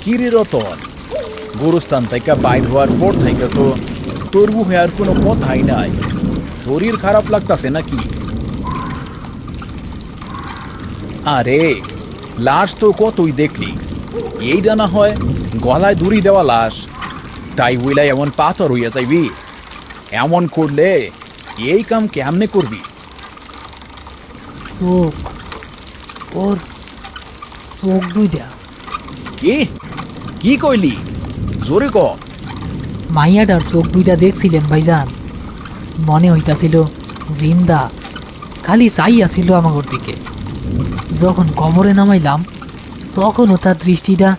কিরে রতন, গোরস্থান থেকে বাইর হওয়ার পর থেকে তো তোর মুখে আর কোনো কথাই নাই। শরীর খারাপ লাগতাছে নাকি? আরে লাশ তো কতই দেখলি, এইটা না হয় গলায় দড়ি দেওয়া লাশ, তাই বইলাই এমন পাথর হইয়া যাইবি? এমন করলে এই কাম কেমনে করবি? চোখ, ওর চোখ দুইটা। কি কি কইলি? জোরে ক। মাইয়াটার চোখ দুইটা দেখছিলেন ভাইজান, মনে হইতাছিল জিন্দা, খালি চাইয়াছিল আমাগর দিকে। যখন কবরে নামাইলাম তখনও তার দৃষ্টিটা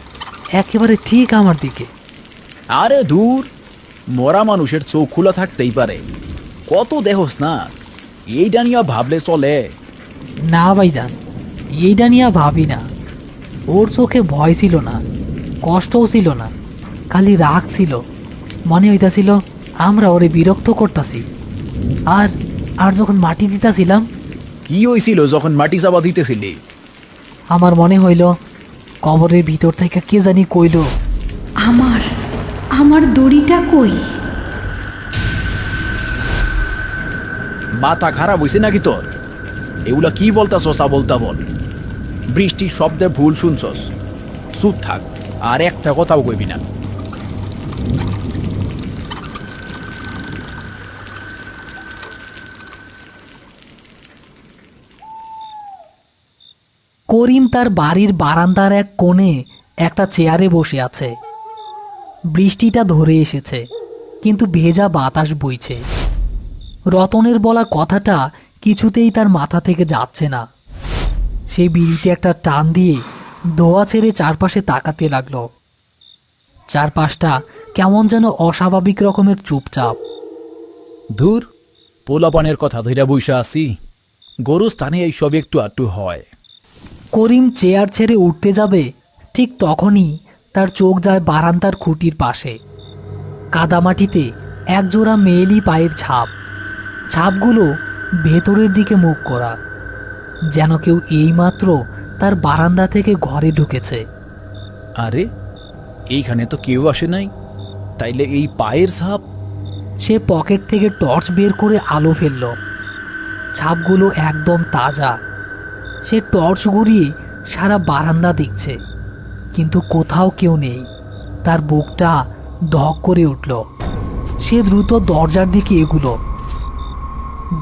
একেবারে ঠিক আমার দিকে। আরে দূর, মরা মানুষের চোখ খোলা থাকতেই পারে, কত দেহস না, এইটা নিয়ে ভাবলে চলে? না ভাইজান, এইটা নিয়ে ভাবি না। ওর চোখে ভয় ছিল না, কষ্টও ছিল না, খালি রাগ ছিল। মনে হইতাছিল আমরা ওরে বিরক্ত করতাছি। আর আর যখন মাটি দিতাছিলাম, কি হইছিল যখন মাটি চাপা দিতেছিলি? আমার মনে হইল কবরের ভিতর থেকে কে জানি কইল, আমার আমার দড়িটা কই? মাথা খারাপ হইছে নাকি তোর? এগুলা কি বলতাছস বলতা বল? বৃষ্টির শব্দে ভুল শুনছস। চুপ থাক, আর একটা কথাও কইবি না। করিম তার বাড়ির বারান্দার এক কোণে একটা চেয়ারে বসে আছে। বৃষ্টিটা ধরে এসেছে, কিন্তু ভেজা বাতাস বইছে। রতনের বলা কথাটা কিছুতেই তার মাথা থেকে যাচ্ছে না। সে বিড়িতে একটা টান দিয়ে ধোয়া ছেড়ে চারপাশে তাকাতে লাগলো। চারপাশটা কেমন যেন অস্বাভাবিক রকমের চুপচাপ। ধুর, পোলাপানের কথা ধইরা বইসা আছি, গরুস্থানে এইসব একটু আটটু হয়। করিম চেয়ার ছেড়ে উঠতে যাবে, ঠিক তখনই তার চোখ যায় বারান্দার খুঁটির পাশে। কাদামাটিতে একজোড়া মেয়েলি পায়ের ছাপ। ছাপগুলো ভেতরের দিকে মুখ করা, যেন কেউ এইমাত্র তার বারান্দা থেকে ঘরে ঢুকেছে। আরে এইখানে তো কেউ আসে নাই, তাইলে এই পায়ের ছাপ? সে পকেট থেকে টর্চ বের করে আলো ফেলল। ছাপগুলো একদম তাজা। সে টর্চ ঘুরিয়ে সারা বারান্দা দেখছে, কিন্তু কোথাও কেউ নেই। তার বুকটা ধক করে উঠল। সে দ্রুত দরজার দিকে এগুলো।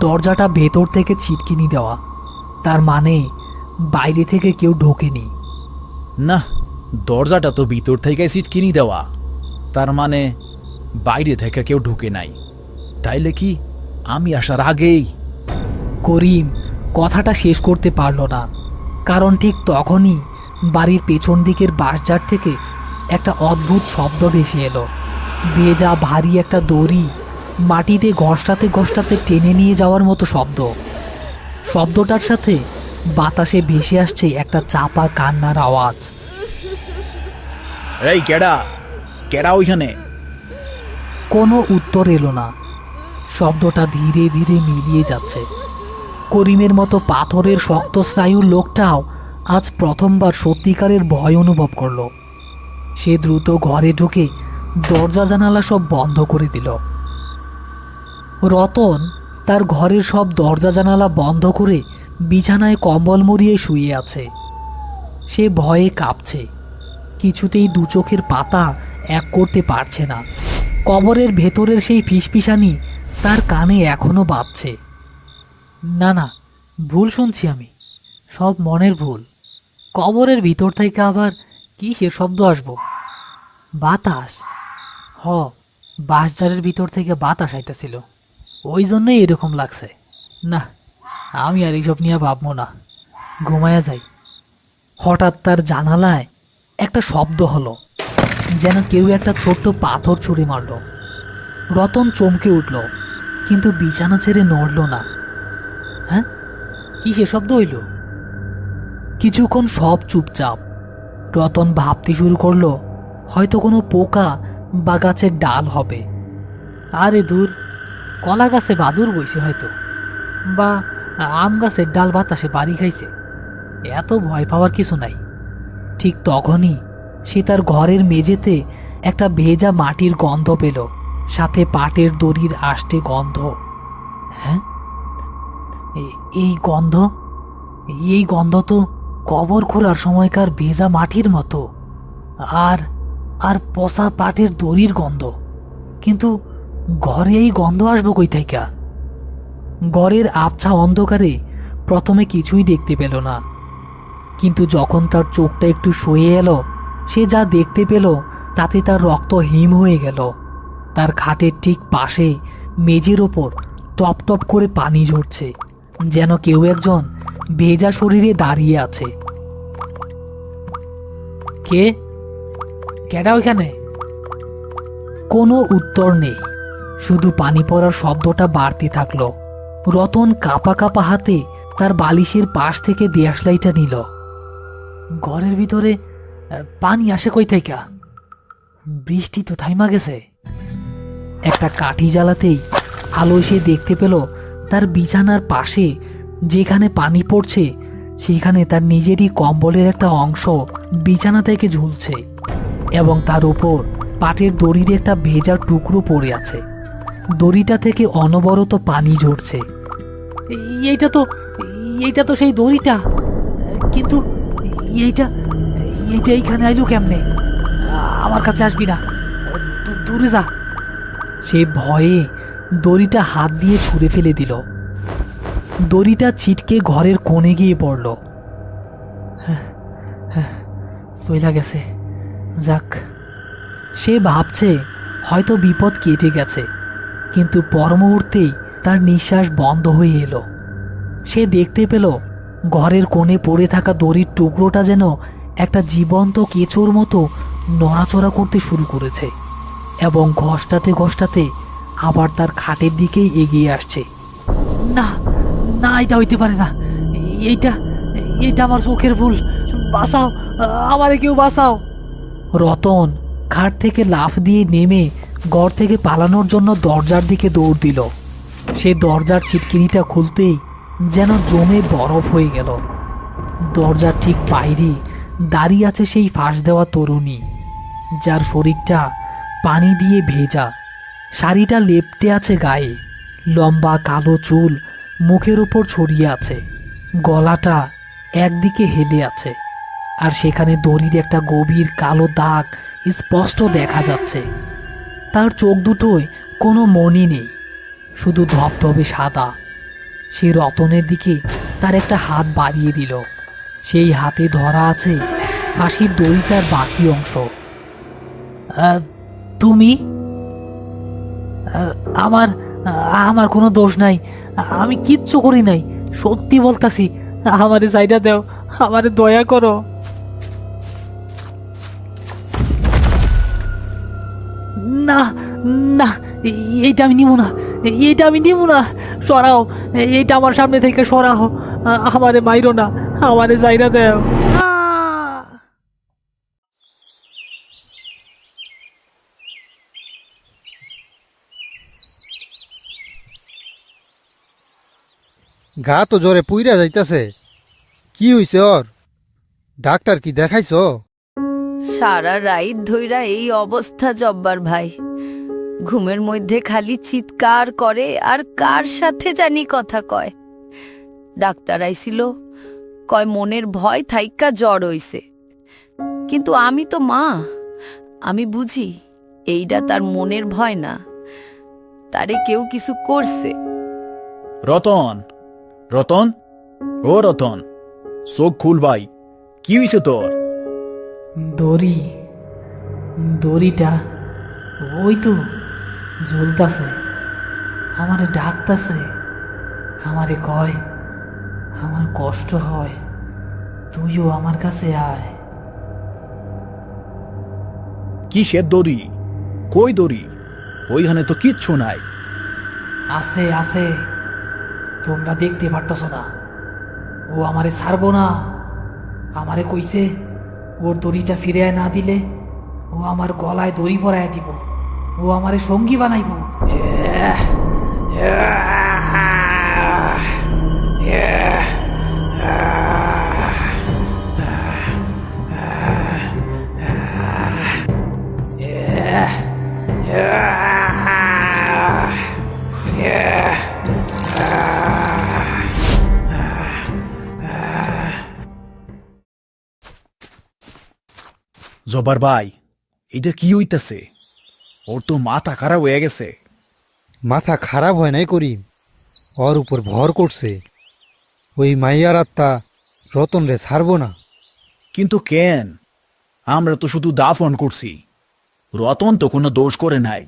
দরজাটা ভেতর থেকে ছিটকিনি দেওয়া, তার মানে বাইরে থেকে কেউ ঢোকেনি। না, দরজাটা তো ভিতর থেকে সিটকিনি দেওয়া, তার মানে বাইরে থেকে কেউ ঢুকে নাই। তাইলে কি আমি আসার আগেই? করিম কথাটা শেষ করতে পারল না, কারণ ঠিক তখনই বাড়ির পেছন দিকের বাঁশঝাড় থেকে একটা অদ্ভুত শব্দ ভেসে এলো। ভেজা ভারী একটা দড়ি মাটিতে ঘষাতে ঘষাতে টেনে নিয়ে যাওয়ার মতো শব্দ। শব্দটার সাথে বাতাসে ভেসে আসছে একটা চাপা কান্নার আওয়াজ। এই কেডা কেডা ওইখানে? কোনো উত্তর এলো না। শব্দটা ধীরে ধীরে মিলিয়ে যাচ্ছে। করিমের মতো পাথরের শক্ত স্নায়ুর লোকটাও আজ প্রথমবার সত্যিকারের ভয় অনুভব করল। সে দ্রুত ঘরে ঢুকে দরজা জানালা সব বন্ধ করে দিল। রতন তার ঘরের সব দরজা জানালা বন্ধ করে বিছানায় কম্বল মুড়িয়ে শুয়ে আছে। সে ভয়ে কাঁপছে, কিছুতেই দু চোখের পাতা এক করতে পারছে না। কবরের ভেতরের সেই ফিসফিসানি তার কানে এখনো বাজছে। না না, ভুল শুনছি আমি, সব মনের ভুল। কবরের ভিতর থেকে আবার কি সে শব্দ আসবো? বাতাস, বাঁশঝাড়ের ভিতর থেকে বাতাস আইতেছিল, ওই জন্যই এরকম লাগছে। না, আমি আর এইসব নিয়ে ভাববো না, ঘুমায়া যাই। হঠাৎ তার জানালায় একটা শব্দ হলো, যেন কেউ একটা ছোট্ট পাথর ছুঁড়ে মারল। রতন চমকে উঠল, কিন্তু বিছানা ছেড়ে নড়ল না। হ্যাঁ, কি সে শব্দ হইল? কিছুক্ষণ সব চুপচাপ। রতন ভাবতে শুরু করলো হয়তো কোনো পোকা বা গাছের ডাল হবে। আরে দূর, কলা গাছে বাদুর বইছে হয়তো, বা আম গাছের ডাল বাতাসে বাড়ি খাইছে। এত ভয় পাওয়ার কিছু নাই। ঠিক তখনই সে তার ঘরের মেঝেতে একটা ভেজা মাটির গন্ধ পেল, সাথে পাটের দড়ির আষ্টে গন্ধ। হ্যাঁ, এই গন্ধ, এই গন্ধ তো কবর খোঁড়ার সময়কার ভেজা মাটির মতো, আর আর পচা পাটের দড়ির গন্ধ। কিন্তু ঘরে এই গন্ধ আসবো কই থাইকা? ঘরের আবছা অন্ধকারে প্রথমে কিছুই দেখতে পেল না, কিন্তু যখন তার চোখটা একটু সয়ে এলো, সে যা দেখতে পেল তাতে তার রক্ত হিম হয়ে গেল। তার খাটের ঠিক পাশে মেঝের ওপর টপ টপ করে পানি ঝরছে, যেন কেউ একজন ভেজা শরীরে দাঁড়িয়ে আছে। কে? কেডা ওইখানে? কোনো উত্তর নেই, শুধু পানি পড়ার শব্দটা বাড়তে থাকলো। রতন কাঁপা কাঁপা হাতে তার বালিশের পাশ থেকে দেশলাইটা নিল। ঘরের ভিতরে পানি আসে কই থাইকা? বৃষ্টি তো থাইমা গেছে। একটা কাঠি জ্বালাতেই আলো সে দেখতে পেল তার বিছানার পাশে যেখানে পানি পড়ছে সেখানে তার নিজেরই কম্বলের একটা অংশ বিছানা থেকে ঝুলছে, এবং তার উপর পাটের দড়ির একটা ভেজা টুকরো পড়ে আছে। দড়িটা থেকে অনবরত পানি ঝরছে। এইটা তো সেই দড়িটা, কিন্তু এইটা এইটা এইখানে আইলো কেমনে? আমার কাছে আসবি না, দূরে যা। সে ভয়ে দড়িটা হাত দিয়ে ছুঁড়ে ফেলে দিল। দড়িটা ছিটকে ঘরের কোণে গিয়ে পড়ল। চইলা গেছে, যাক। সে ভাবছে হয়তো বিপদ কেটে গেছে, কিন্তু পর মুহূর্তেই তার নিঃশ্বাস বন্ধ হয়ে এলো। সে দেখতে পেল ঘরের কোণে পড়ে থাকা দড়ির টুকরোটা যেন একটা জীবন্ত কেঁচোর মতো নড়াচড়া করতে শুরু করেছে, এবং ঘষ্টাতে ঘষ্টাতে আবার তার খাটের দিকেই এগিয়ে আসছে। না না, এটা হইতে পারে না, এইটা এইটা আমার চোখের ভুল, বাঁচাও, আমারে কেউ বাঁচাও। রতন খাট থেকে লাফ দিয়ে নেমে ঘর থেকে পালানোর জন্য দরজার দিকে দৌড় দিল। সে দরজার ছিটকিনিটা খুলতেই যেন জমে বরফ হয়ে গেল। দরজার ঠিক বাইরে দাঁড়িয়ে আছে সেই ফাঁস দেওয়া তরুণী, যার শরীরটা পানি দিয়ে ভেজা, শাড়িটা লেপ্টে আছে গায়ে, লম্বা কালো চুল মুখের ওপর ছড়িয়ে আছে, গলাটা একদিকে হেলে আছে, আর সেখানে দড়ির একটা গভীর কালো দাগ স্পষ্ট দেখা যাচ্ছে। তার চোখ দুটোয় কোনো মনি নেই, শুধু ধবধবে সাদা। সে রতনের দিকে তার একটা হাত বাড়িয়ে দিল। সেই হাতে ধরা আছে ফাঁসির দড়িটার বাকি অংশ। তুমি? আমার আমার কোনো দোষ নাই, আমি কিচ্ছু করি নাই, সত্যি বলতাছি, আমারে জায়গা দাও, আমারে দয়া করো। না না, এইটা আমি নিব না, এইটা আমি নিব না, সরাও, এইটা আমার সামনে থেকে সরাও, আমারে মাইরো না, আমারে জায়গা দাও। গা তো জ্বরে পুইরা যাইতাছে, কি হইছে ওর? ডাক্তার কি দেখাইছো? সারা রাত ধইরা এই অবস্থা জব্বার ভাই, ঘুমের মধ্যে খালি চিৎকার করে আর কার সাথে জানি কথা কয়। ডাক্তার আইছিল, কয় মনের ভয় থাইকা জ্বর হইছে, কিন্তু আমি তো মা, আমি বুঝি এইটা তার মনের ভয় না, তারে কেউ কিছু করছে। রতন, রতন, ও রতন, চোখ খুল ভাই, কি হইছে তোর? দড়িটা ওই তো ঝুলতাছে, আমারে ডাকতাছে, আমারে কয় আমার কষ্ট হয়, তুইও আমার কাছে আয়। কিসের দড়ি? কই দড়ি? ওইখানে তো কিচ্ছু নাই। আছে আছে, তোমরা দেখতে পারতাছ না, ও আমারে ছাড়বো না। আমারে কইছে ওর দড়িটা ফিরে না দিলে ও আমার গলায় দড়ি পরায় দিব, ও আমারে সঙ্গী বানাইব। জব্বার ভাই, এটা কি হইতাছে? ওর তো মাথা খারাপ হয়ে গেছে। মাথা খারাপ হয় নাই করিম, ওর উপর ভর করছে। ওই মাইয়ার আত্মা রতন রে ছাড়বো না। কিন্তু কেন? আমরা তো শুধু দাফন করছি। রতন তো কোনো দোষ করে নাই।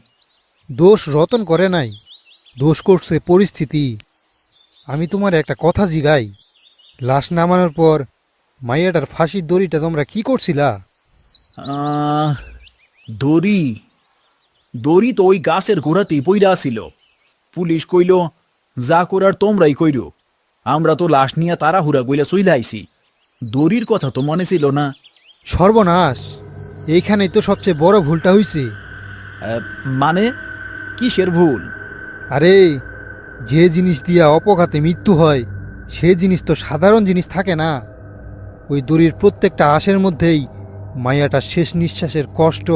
দোষ রতন করে নাই, দোষ করছে পরিস্থিতি। আমি তোমার একটা কথা জিগাই, লাশ নামানোর পর মাইয়াটার ফাঁসির দড়িটা তোমরা কি করছিলা? দড়ি দড়ি তো ওই গাছের গোড়াতেই পইরা আসিল। পুলিশ কইল যা করার তোমরাই কইরো। আমরা তো লাশ নিয়ে তাড়াহুড়া কইলা চইলা আইছি। দড়ির কথা তো মনে ছিল না। সর্বনাশ, এইখানেই তো সবচেয়ে বড় ভুলটা হইছে। মানে কিসের ভুল? আরে, যে জিনিস দিয়া অপঘাতে মৃত্যু হয় সে জিনিস তো সাধারণ জিনিস থাকে না। ওই দড়ির প্রত্যেকটা আঁশের মধ্যেই মায়াটার শেষ নিঃশ্বাসের কষ্ট,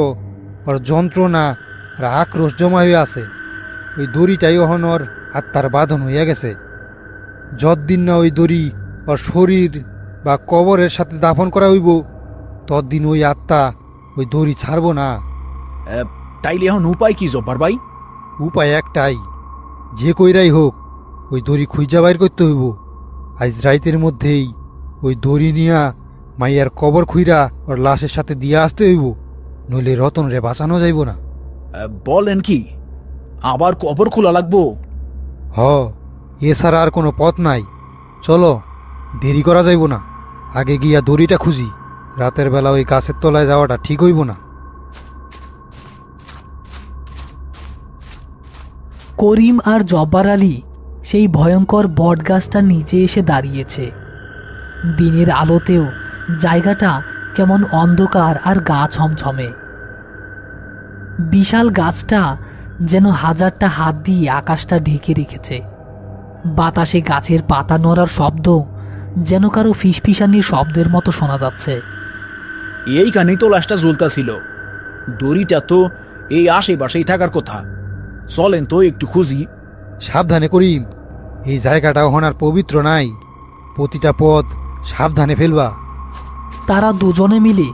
ওর যন্ত্রণা আর আক্রোশ জমা হয়ে আছে। ওই দড়িটাই ওহন ওর আত্মার বাঁধন হইয়া গেছে। যতদিন না ওই দড়ি ওর শরীর বা কবরের সাথে দাফন করা হইব, ততদিন ওই আত্মা ওই দড়ি ছাড়ব না। তাইলে এখন উপায় কি জব্বার ভাই? উপায় একটাই, যে কইরাই হোক ওই দড়ি খুঁজা বাইর করতে হইব। আজ রাইতের মধ্যেই ওই দড়ি নিয়া মাইয়ার কবর খুইরা ওর লাশের সাথে দিয়া আসতে হইব, নইলে রতন রে বাঁচানো যাইব না। বলেন কি, আবার কবর খোলা লাগবো? হ, এছাড়া আর কোনো পথ নাই। চলো, দেরি করা যাইব না, আগে গিয়া দড়িটা খুঁজি। রাতের বেলা ওই গাছের তলায় যাওয়াটা ঠিক হইব না। করিম আর জব্বার আলী সেই ভয়ঙ্কর বটগাছটার নিচে এসে দাঁড়িয়েছে। দিনের আলোতেও জায়গাটা কেমন অন্ধকার আর গা ছমছমে। বিশাল গাছটা যেন হাজারটা হাত দিয়ে আকাশটা ঢেকে রেখেছে। বাতাসে গাছের পাতা নড়ার শব্দ যেন কারো ফিসফিসানির শব্দের মতো শোনা যাচ্ছে। এইখানেই তো লাশটা ঝুলতা ছিল। দড়িটা তো এই আশেপাশেই থাকার কথা। চলেন তো একটু খুঁজি। সাবধানে করিম, এই জায়গাটা ওহন আর পবিত্র নাই। প্রতিটা পথ সাবধানে ফেলবা। তারা দুজনে মিলে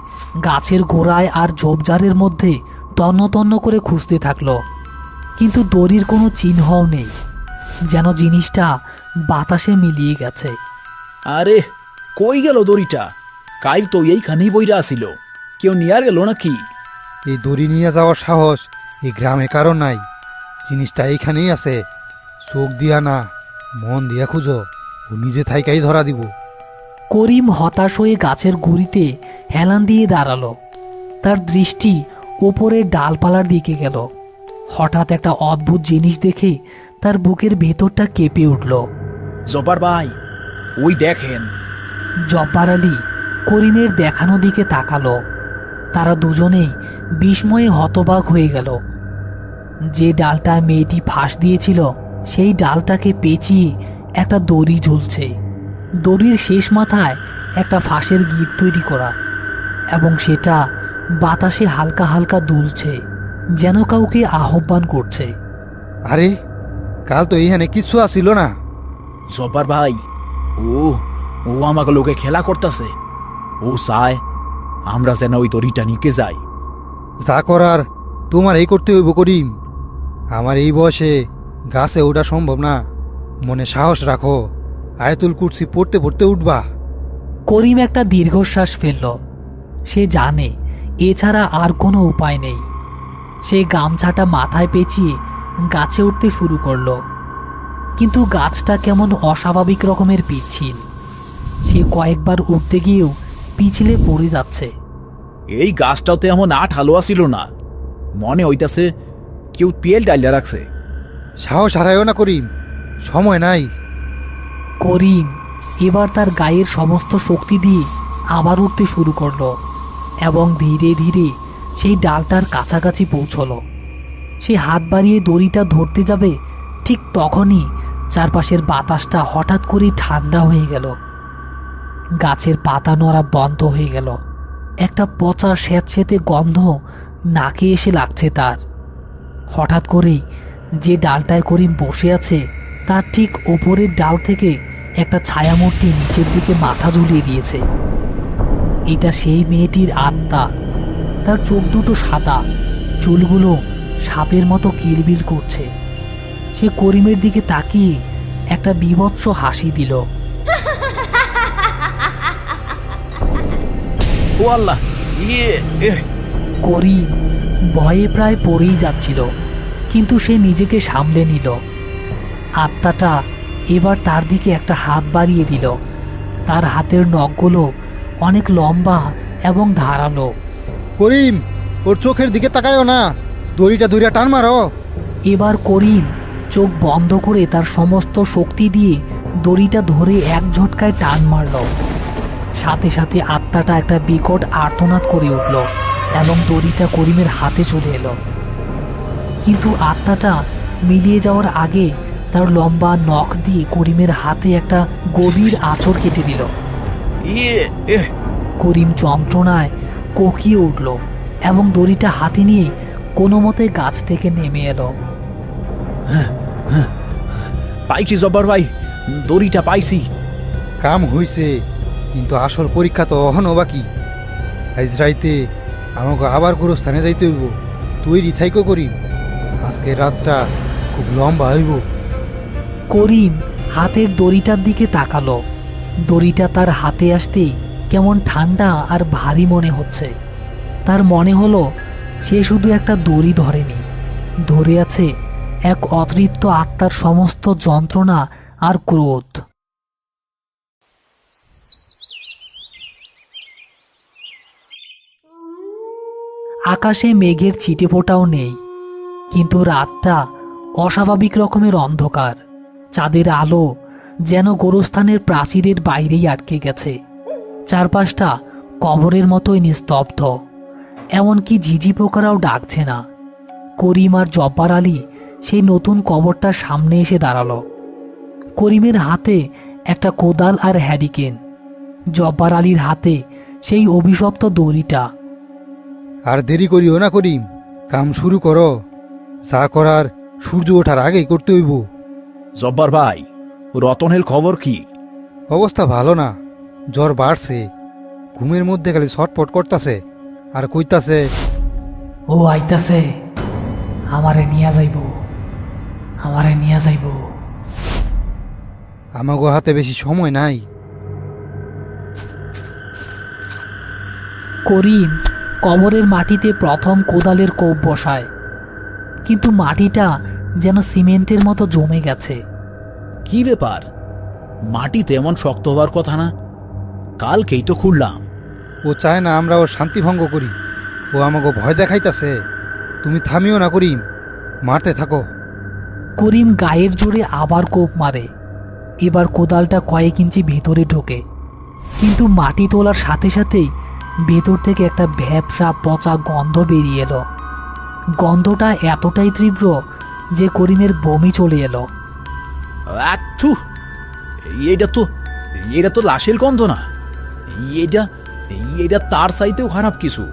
গাছের গোড়ায় আর ঝোপঝাড়ের মধ্যে তন্ন তন্ন করে খুঁজতে থাকলো, কিন্তু দড়ির কোনো চিহ্নও নেই, যেন জিনিসটা বাতাসে মিলিয়ে গেছে। আরে, কই গেল দড়িটা? কাইল তো এইখানেই বইরা আসিল। কেউ নিয়ে গেল নাকি? এই দড়ি নিয়ে যাওয়ার সাহস এই গ্রামে কারণ নাই। জিনিসটা এইখানেই আছে। চোখ দিয়া না, মন দিয়া খুঁজো, ও নিজে থাইকাই ধরা দিব। করিম হতাশ হয়ে গাছের গুড়িতে হেলান দিয়ে দাঁড়ালো। তার দৃষ্টি ওপরের ডালপালার দিকে গেল। হঠাৎ একটা অদ্ভুত জিনিস দেখে তার বুকের ভেতরটা কেঁপে উঠল। জব্বার ভাই, ওই দেখেন। জব্বার আলী করিমের দেখানো দিকে তাকালো। তারা দুজনেই বিস্ময়ে হতবাক হয়ে গেল। যে ডালটায় মেয়েটি ফাঁস দিয়েছিল সেই ডালটাকে পেঁচিয়ে একটা দড়ি ঝুলছে। দড়ির শেষ মাথায় একটা ফাঁসের গিঁট তৈরি করা, এবং সেটা বাতাসে হালকা হালকা দুলছে, যেন কাউকে আহ্বান করছে। আরে, কাল তো এইখানে কিছু আসিল না। জব্বার ভাই, ও ও আমাকে লোকে খেলা করতেছে। ও চায় আমরা যেন ওই দড়িটা নিকে যাই। যা করার তোমার এই করতে হইব করিম। আমার এই বয়সে গাছে ওঠা সম্ভব না। মনে সাহস রাখো, আয়াতুল কুরসি পড়তে পড়তে উঠবা। করিম একটা দীর্ঘশ্বাস ফেলল। সে জানে এছাড়া আর কোনো উপায় নেই। সে গামছাটা মাথায় পেঁচিয়ে গাছে উঠতে শুরু করলো, কিন্তু গাছটা কেমন অস্বাভাবিক রকমের পিচ্ছিল। সে কয়েকবার উঠতে গিয়েও পিছলে পড়ে যাচ্ছে। এই গাছটাতে এমন আট হালুয়া ছিল না। মনে হইতাছে কেউ তেল ডাইলা রাখছে। সাহস হারায়ও না করিম, সময় নাই। করিম এবার তার গায়ের সমস্ত শক্তি দিয়ে আবার উঠতে শুরু করলো, এবং ধীরে ধীরে সেই ডালটার কাছাকাছি পৌঁছলো। সে হাত বাড়িয়ে দড়িটা ধরতে যাবে, ঠিক তখনই চারপাশের বাতাসটা হঠাৎ করেই ঠান্ডা হয়ে গেল। গাছের পাতা নড়া বন্ধ হয়ে গেল। একটা পচা স্যাঁতস্যাঁতে গন্ধ নাকে এসে লাগছে তার। হঠাৎ করেই যে ডালটায় করিম বসে আছে তার ঠিক ওপরের ডাল থেকে একটা ছায়ামূর্তি নিচের দিকে মাথা ঝুলিয়ে দিয়েছে। এটা সেই মেয়েটির আত্মা, তার চোখ দুটো সাদা, চুলগুলো সাপের মতো কিলবিল করছে। সে করিমের দিকে তাকিয়ে একটা বীভৎস হাসি দিল। ও আল্লাহ, ইয়ে এ, করিম ভয়ে প্রায় পড়েই যাচ্ছিল, কিন্তু সে নিজেকে সামলে নিল। আত্মাটা এবার তার দিকে একটা হাত বাড়িয়ে দিল। তার হাতের নখগুলো অনেক লম্বা এবং ধারালো। করিম, ওর চোখের দিকে তাকায়ও না, দড়িটা ধরিয়া টান মারো। এবার করিম চোখ বন্ধ করে তার সমস্ত শক্তি দিয়ে দড়িটা ধরে এক ঝটকায় টান মারল। সাথে সাথে আত্মাটা একটা বিকট আর্তনাদ করে উঠল এবং দড়িটা করিমের হাতে চলে এলো। কিন্তু আত্মাটা মিলিয়ে যাওয়ার আগে তার লম্বা নখ দিয়ে করিমের হাতে একটা গভীর আঁচড় কেটে দিল। ইয়ে এ, করিম যন্ত্রণায় কোকিয়ে উঠল এবং দড়িটা হাতে নিয়ে কোনো মতে গাছ থেকে নেমে এলো। পাইছি জব্বার ভাই, দড়িটা পাইছি। কাম হইছে, কিন্তু আসল পরীক্ষা তো অহনো বাকি। আজ রাইতে আমাকে আবার গোরস্থানে যাইতে হইব। তৈরি থাইকো করিম, আজকে রাতটা খুব লম্বা হইব। করিম হাতের দড়িটার দিকে তাকালো। দড়িটা তার হাতে আসতেই কেমন ঠান্ডা আর ভারী মনে হচ্ছে। তার মনে হলো সে শুধু একটা দড়ি ধরেনি, ধরে আছে এক অতৃপ্ত আত্মার সমস্ত যন্ত্রণা আর ক্রোধ। আকাশে মেঘের ছিটেফোঁটাও নেই, কিন্তু রাতটা অস্বাভাবিক রকমের অন্ধকার। চাঁদের আলো যেন গোরস্থানের প্রাচীরের বাইরেই আটকে গেছে। চারপাশটা কবরের মতোই নিস্তব্ধ, এমনকি ঝিঝি পোকারাও ডাকছে না। করিম আর জব্বার আলী সেই নতুন কবরটার সামনে এসে দাঁড়ালো। করিমের হাতে একটা কোদাল আর হ্যারিকেন, জব্বার আলীর হাতে সেই অভিশপ্ত দড়িটা। আর দেরি করিও না করিম, কাম শুরু করো। যা করার সূর্য ওঠার আগেই করতে হইব। জব্বার ভাই, রতনের খবর কি? অবস্থা ভালো না, জ্বর বাড়ছে, ঘুমের মধ্যে খালি ছটপট করতাছে আর কইতাছে, ও আইতাছে, আমারে নিয়া যাইব, আমারে নিয়া যাইব। আমাগো হাতে বেশি সময় নাই। করিম কবরের মাটিতে প্রথম কোদালের কোপ বসায়, কিন্তু মাটিটা যেন সিমেন্টের মতো জমে গেছে। কি ব্যাপার? মাটি তেমন শক্ত হওয়ার কথা না, কালকেই তো খুললাম। ও চায় না আমরা ওর শান্তি ভঙ্গ করি, ও আমাকে ভয় দেখাইতাছে। তুমি থামিও না করিম, মারতে থাকো। করিম গায়ের জোরে আবার কোপ মারে। এবার কোদালটা কয়েক ইঞ্চি ভেতরে ঢোকে, কিন্তু মাটি তোলার সাথে সাথেই ভেতর থেকে একটা ভ্যাপসা পচা গন্ধ বেরিয়ে এলো। গন্ধটা এতটাই তীব্র যে করিমের বমি চলে এলো। আচ্ছু, এটা তো লাশের গন্ধ না, এটা এটা তার চাইতেও খারাপ কিছু।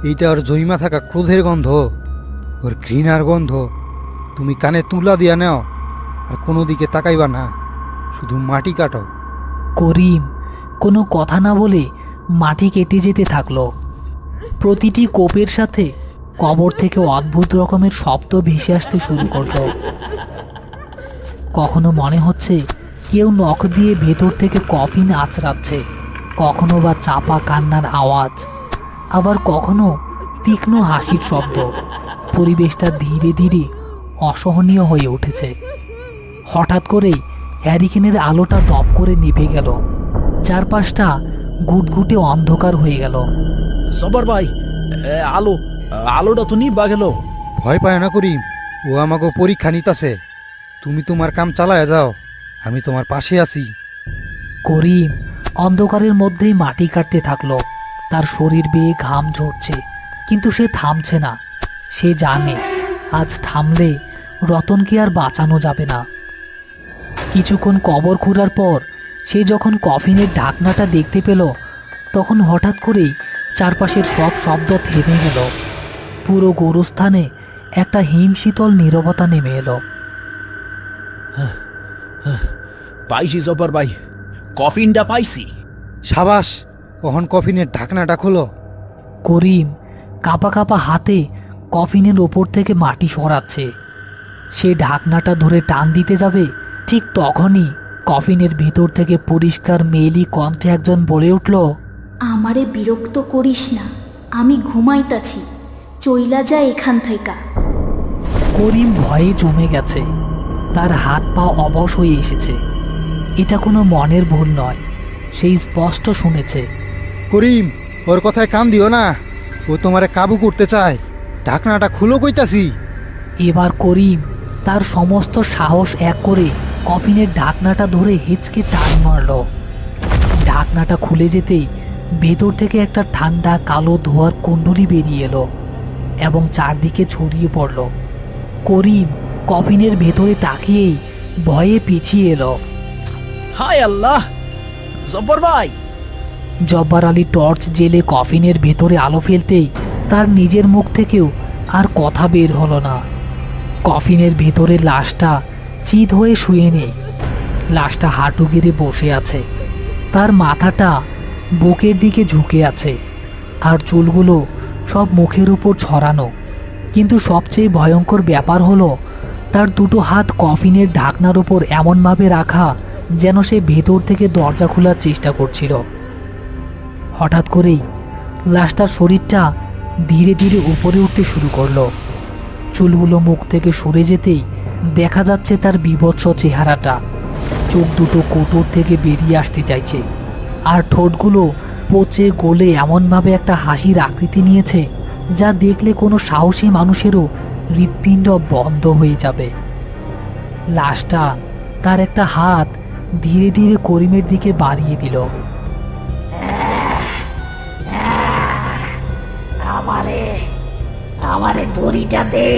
এইটা ওর জইমা থাকা ক্রোধের গন্ধ, ওর ঘৃণার গন্ধ। তুমি কানে তুলা দিয়া নাও আর কোনো দিকে তাকাইবা না, শুধু মাটি কাটো। করিম কোনো কথা না বলে মাটি কেটে যেতে থাকলো। প্রতিটি কোপের সাথে কবর থেকে অদ্ভুত রকমের শব্দ ভেসে আসতে শুরু করলো। কখনো মনে হচ্ছে কেউ নখ দিয়ে ভেতর থেকে কফিন আঁচড়াচ্ছে, কখনো বা চাপা কান্নার আওয়াজ, আবার কখনো তীক্ষ্ণ হাসির শব্দ। পরিবেশটা ধীরে ধীরে অসহনীয় হয়ে উঠেছে। হঠাৎ করেই হ্যারিকেনের আলোটা দপ করে নিভে গেল। চারপাশটা ঘুটঘুটে অন্ধকার হয়ে গেল। জব্বার ভাই, আলোটা তো নিবা গেল। ভয় পায় না করিম, ও আমাকে পরীক্ষা নিতাছে। তুমি তোমার কাম চালায় যাও, আমি তোমার পাশে আছি। করিম অন্ধকারের মধ্যেই মাটি কাটতে থাকলো। তার শরীর বেয়ে ঘাম ঝরছে, কিন্তু সে থামছে না। সে জানে আজ থামলে রতনকে আর বাঁচানো যাবে না। কিছুক্ষণ কবর খোঁড়ার পর সে যখন কফিনের ঢাকনাটা দেখতে পেল, তখন হঠাৎ করেই চারপাশের সব শব্দ থেমে গেল। পুরো গোরস্থানে একটা হিমশীতল নীরবতা নেমে এলো। পাইছি জব্বার ভাই, কফিনটা পাইছি। সাবাস, ওহন কফিনের ঢাকনাটা খোলো। করিম কাঁপা কাঁপা হাতে কফিনের ওপর থেকে মাটি সরাচ্ছে। সে ঢাকনাটা ধরে টান দিতে যাবে, ঠিক তখনই কফিনের ভেতর থেকে পরিষ্কার মেয়েলি কণ্ঠে একজন বলে উঠল, আমারে বিরক্ত করিস না, আমি ঘুমাইতাছি, চইলা যা এখান থাইকা। করিম ভয়ে জমে গেছে, তার হাত পা অবশ হয়ে এসেছে। এটা কোনো মনের ভুল নয়, সে স্পষ্ট শুনেছে। করিম, ওর কথায় কান দিও না, ও তোমারে কাবু করতে চায়। ঢাকনাটা খুলো কইতাছি। এবার করিম তার সমস্ত সাহস এক করে কফিনের ঢাকনাটা ধরে হেঁচকে টান মারল। ঢাকনাটা খুলে যেতেই ভেতর থেকে একটা ঠান্ডা কালো ধোঁয়ার কুণ্ডলী বেরিয়ে এলো এবং চারদিকে ছড়িয়ে পড়ল। করিম কফিনের ভেতরে তাকিয়েই ভয়ে পিছিয়ে এলো। হায় আল্লাহ! জব্বর ভাই! জব্বার আলী টর্চ জেলে কফিনের ভেতরে আলো ফেলতেই তার নিজের মুখ থেকেও আর কথা বের হলো না। কফিনের ভেতরে লাশটা চিত হয়ে শুয়ে নেই। লাশটা হাঁটু গেড়ে বসে আছে, তার মাথাটা বুকের দিকে ঝুঁকে আছে, আর চুলগুলো সব মুখের উপর ছড়ানো। কিন্তু সবচেয়ে ভয়ঙ্কর ব্যাপার হলো তার দুটো হাত কফিনের ঢাকনার উপর এমনভাবে রাখা যেন সে ভেতর থেকে দরজা খোলার চেষ্টা করছিল। হঠাৎ করেই লাশটার শরীরটা ধীরে ধীরে উপরে উঠতে শুরু করলো। চুলগুলো মুখ থেকে সরে যেতেই দেখা যাচ্ছে তার বীভৎস চেহারাটা। চোখ দুটো কোটর থেকে বেরিয়ে আসতে চাইছে, আর ঠোঁটগুলো পচে গলে এমনভাবে একটা হাসির আকৃতি নিয়েছে যা দেখলে কোনো সাহসী মানুষেরও হৃৎপিণ্ড বন্ধ হয়ে যাবে। লাশটা তার একটা হাত ধীরে ধীরে করিমের দিকে বাড়িয়ে দিল। আমারে দড়িটা দে,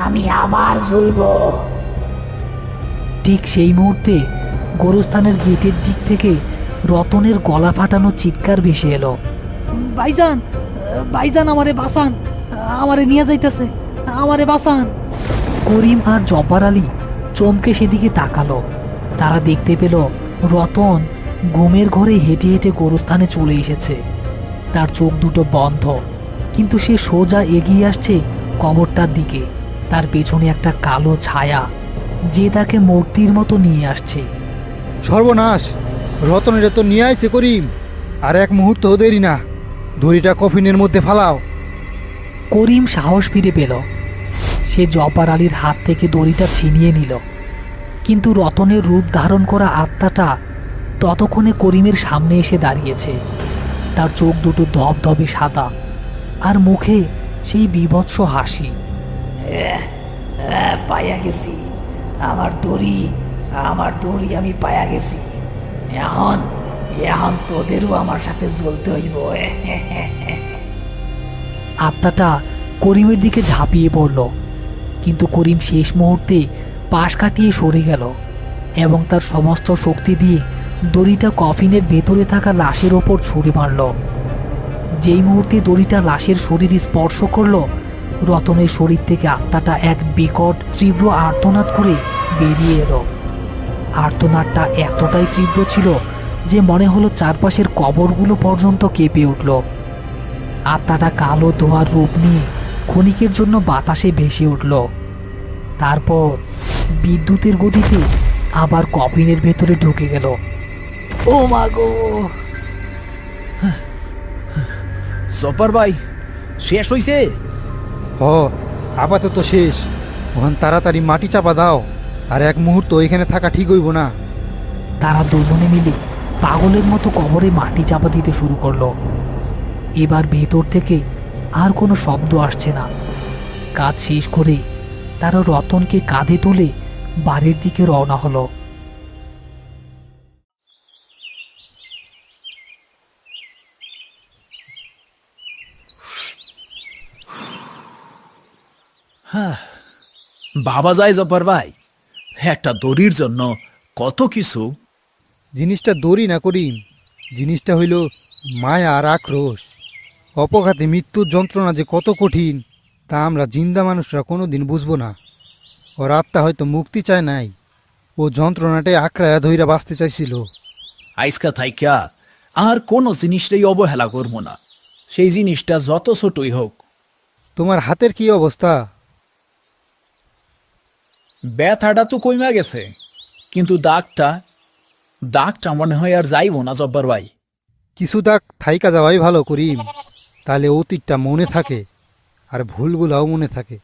আমি আবার ঝুলবো। ঠিক সেই মুহূর্তে গোরস্থানের গেটের দিক থেকে রতনের গলা ফাটানো চিৎকার ভেসে এলো। ভাইজান, ভাইজান, আমারে বাঁচান, আমারে নিয়ে যাইতেছে, আমারে বাঁচান। করিম আর জব্বার আলী চমকে সেদিকে তাকালো। তারা দেখতে পেল রতন ঘুমের ঘরে হেঁটে হেঁটে গোরস্থানে চলে এসেছে। তার চোখ দুটো বন্ধ, কিন্তু সে সোজা এগিয়ে আসছে কবরটার দিকে। তার পেছনে একটা কালো ছায়া যে তাকে মূর্তির মতো নিয়ে আসছে। সর্বনাশ! রতনের তো নিয়ে আইছে করিম। আর এক মুহূর্ত দেরি না, দড়িটা কফিনের মধ্যে ফালাও। করিম সাহস ফিরে পেল। সে জব্বার আলীর হাত থেকে দড়িটা ছিনিয়ে নিল, কিন্তু রতনের রূপ ধারণ করা আত্মাটা ততক্ষণে করিমের সামনে এসে দাঁড়িয়েছে। তার চোখ দুটো ধবধবে সাদা, আর মুখে সেই বীভৎস হাসি। পাইয়া গেছি, আমার দড়ি আমি পাইয়া গেছি। এখন এখন তোদেরও আমার সাথে জ্বলতে হইব। আত্মাটা করিমের দিকে ঝাঁপিয়ে পড়ল, কিন্তু করিম শেষ মুহূর্তে পাশ কাটিয়ে সরে গেল এবং তার সমস্ত শক্তি দিয়ে দড়িটা কফিনের ভেতরে থাকা লাশের ওপর ছুঁড়ে মারল। যেই মুহূর্তে দড়িটা লাশের শরীর স্পর্শ করল, রতনের শরীর থেকে আত্মাটা এক বিকট তীব্র আর্তনাদ করে বেরিয়ে এলো। আর্তনাদটা এতটাই তীব্র ছিল যে মনে হলো চারপাশের কবরগুলো পর্যন্ত কেঁপে উঠল। আত্মাটা কালো ধোঁয়ার রূপ নিয়ে ক্ষণিকের জন্য বাতাসে ভেসে উঠল, তারপর বিদ্যুতের গতিতে আবার কফিনের ভেতরে ঢুকে গেল। ও মা গো! জব্বর ভাই, শেষ হইছে? হ, আপাতত শেষ। ওখান তাড়াতাড়ি মাটি চাপা দাও, আর এক মুহূর্ত এখানে থাকা ঠিক হইব না। তারা দুজনে মিলে পাগলের মতো কবরে মাটি চাপা দিতে শুরু করলো। এবার ভেতর থেকে আর কোনো শব্দ আসছে না। কাজ শেষ করে তারা রতনকে কাঁধে তুলে বাড়ির দিকে রওনা হলো। বাবা যায় জব্বর ভাই, একটা দড়ির জন্য কত কিছু। জিনিসটা দড়ি না করিম, জিনিসটা হইল মায়া আর আক্রোশ। অপঘাতে মৃত্যুর যন্ত্রণা যে কত কঠিন তা আমরা জিন্দা মানুষরা কোনো দিন বুঝবো না। ওর আত্মা হয়তো মুক্তি চায় নাই, ও যন্ত্রণাটাই আঁকড়ায়া ধইরা বাঁচতে চাইছিল। আইসকা থাইকা আর কোনো জিনিসটাই অবহেলা করবো না। সেই জিনিসটা যত ছোটই হোক। তোমার হাতের কি অবস্থা? ব্যথাটা তো কইমা গেছে, কিন্তু দাগটা দাগটা মনে হয় আর যাইব না জব্বার ভাই। কিছু দাগ থাইকা যাওয়াই ভালো করিম, তাহলে অতীতটা মনে থাকে আর ভুলগুলাও মনে থাকে।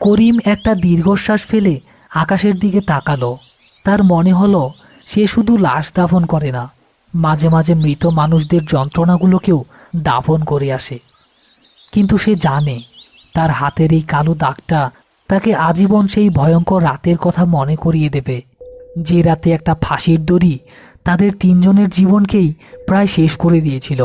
করিম একটা দীর্ঘশ্বাস ফেলে আকাশের দিকে তাকালো। তার মনে হলো সে শুধু লাশ দাফন করে না, মাঝে মাঝে মৃত মানুষদের যন্ত্রণাগুলোকেও দাফন করে আসে। কিন্তু সে জানে তার হাতের এই কালো দাগটা তাকে আজীবন সেই ভয়ঙ্কর রাতের কথা মনে করিয়ে দেবে, যে রাতে একটা ফাঁসির দড়ি তাদের তিনজনের জীবনকেই প্রায় শেষ করে দিয়েছিল।